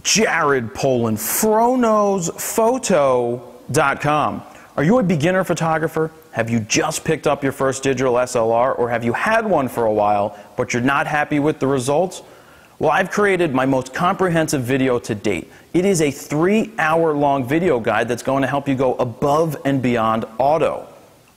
Jared Poland, FroKnowsPhoto.com. Are you a beginner photographer? Have you just picked up your first digital SLR, or have you had one for a while, but you're not happy with the results? Well, I've created my most comprehensive video to date. It is a 3-hour-long video guide that's going to help you go above and beyond auto.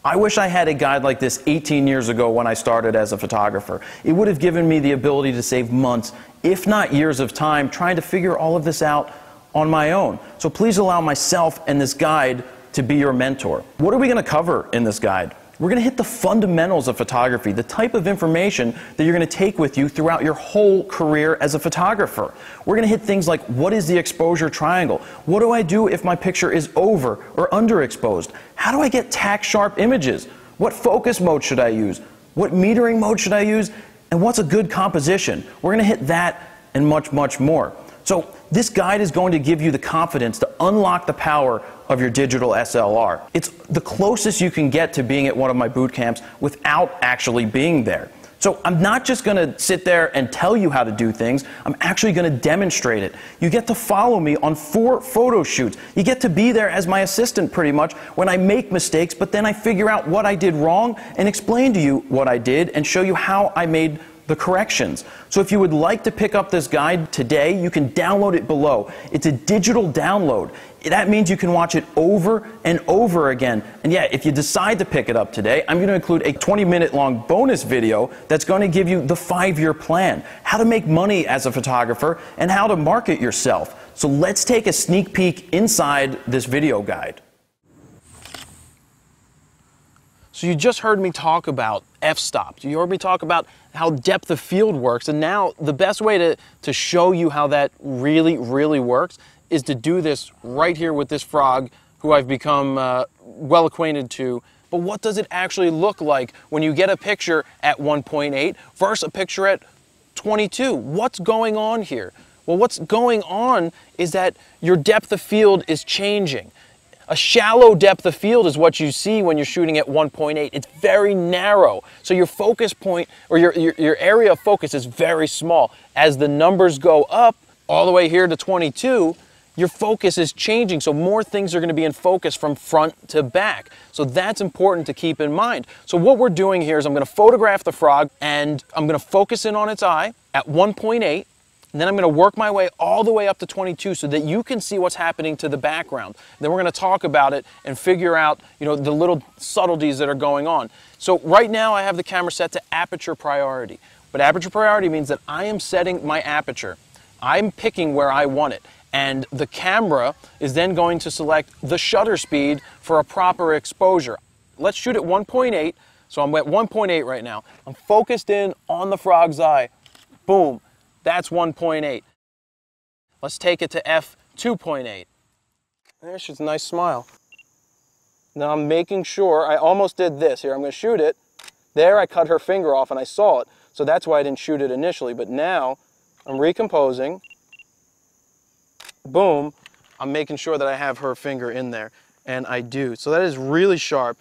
I wish I had a guide like this 18 years ago when I started as a photographer. It would have given me the ability to save months, if not years of time, trying to figure all of this out on my own. So please allow myself and this guide to be your mentor. What are we going to cover in this guide? We're going to hit the fundamentals of photography, the type of information that you're going to take with you throughout your whole career as a photographer. We're going to hit things like, what is the exposure triangle? What do I do if my picture is over or underexposed? How do I get tack sharp images? What focus mode should I use? What metering mode should I use? And what's a good composition? We're going to hit that and much, much more. So this guide is going to give you the confidence to unlock the power of your digital SLR. It's the closest you can get to being at one of my boot camps without actually being there. So I'm not just going to sit there and tell you how to do things, I'm actually going to demonstrate it. You get to follow me on 4 photo shoots. You get to be there as my assistant pretty much when I make mistakes, but then I figure out what I did wrong and explain to you what I did and show you how I made the corrections. So if you would like to pick up this guide today, you can download it below. It's a digital download. That means you can watch it over and over again. And yeah, if you decide to pick it up today, I'm going to include a 20-minute long bonus video that's going to give you the 5-year plan, how to make money as a photographer, and how to market yourself. So let's take a sneak peek inside this video guide. So you just heard me talk about f-stops. You heard me talk about how depth of field works, and now the best way to show you how that really works is to do this right here with this frog who I've become well acquainted to. But what does it actually look like when you get a picture at 1.8 versus a picture at 22? What's going on here? Well, what's going on is that your depth of field is changing. A shallow depth of field is what you see when you're shooting at 1.8. It's very narrow. So your focus point, or your area of focus, is very small. As the numbers go up, all the way here to 22, your focus is changing. So more things are going to be in focus from front to back. So that's important to keep in mind. So what we're doing here is I'm going to photograph the frog, and I'm going to focus in on its eye at 1.8. And then I'm going to work my way all the way up to 22 so that you can see what's happening to the background. Then we're going to talk about it and figure out, the little subtleties that are going on. So right now I have the camera set to aperture priority. But aperture priority means that I am setting my aperture. I'm picking where I want it. And the camera is then going to select the shutter speed for a proper exposure. Let's shoot at 1.8. So I'm at 1.8 right now. I'm focused in on the frog's eye. Boom. That's 1.8. Let's take it to f2.8. There, she's a nice smile. Now I'm making sure, I almost did this here. I'm going to shoot it. There I cut her finger off and I saw it. So that's why I didn't shoot it initially. But now I'm recomposing. Boom. I'm making sure that I have her finger in there. And I do. So that is really sharp.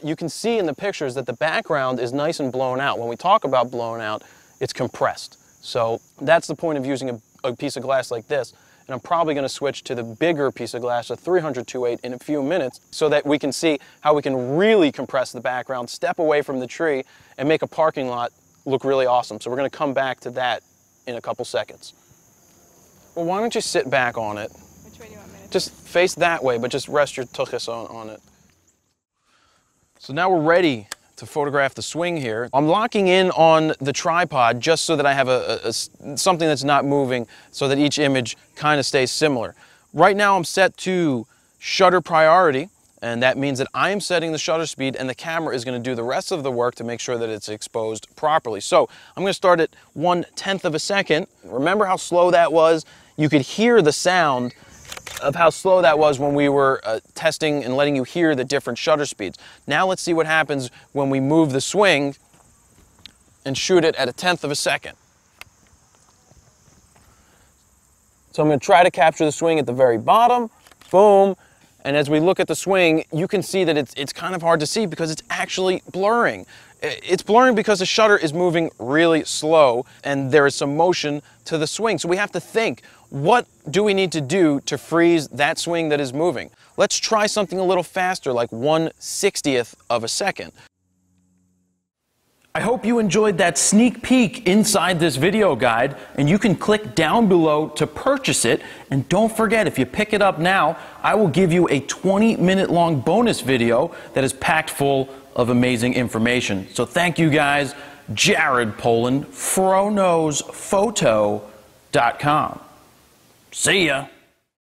You can see in the pictures that the background is nice and blown out. When we talk about blown out, it's compressed. So that's the point of using a piece of glass like this. And I'm probably going to switch to the bigger piece of glass, a 300-2.8, in a few minutes so that we can see how we can really compress the background, step away from the tree, and make a parking lot look really awesome. So we're going to come back to that in a couple seconds. Well, why don't you sit back on it? Which way do you want me to? Just face that way, but just rest your tuchus on it. So now we're ready to photograph the swing here. I'm locking in on the tripod just so that I have something that's not moving so that each image kind of stays similar. Right now I'm set to shutter priority, and that means that I am setting the shutter speed and the camera is going to do the rest of the work to make sure that it's exposed properly. So I'm going to start at 1/10 of a second. Remember how slow that was? You could hear the sound of how slow that was when we were testing and letting you hear the different shutter speeds. Now let's see what happens when we move the swing and shoot it at 1/10 of a second. So I'm going to try to capture the swing at the very bottom. Boom. And as we look at the swing, you can see that it's kind of hard to see because it's actually blurring. It's blurring because the shutter is moving really slow and there is some motion to the swing. So we have to think, what do we need to do to freeze that swing that is moving? Let's try something a little faster, like 1/60th of a second. I hope you enjoyed that sneak peek inside this video guide, and you can click down below to purchase it. And don't forget, if you pick it up now, I will give you a 20-minute long bonus video that is packed full of amazing information. So thank you guys. Jared Poland, FroKnowsPhoto.com. See ya.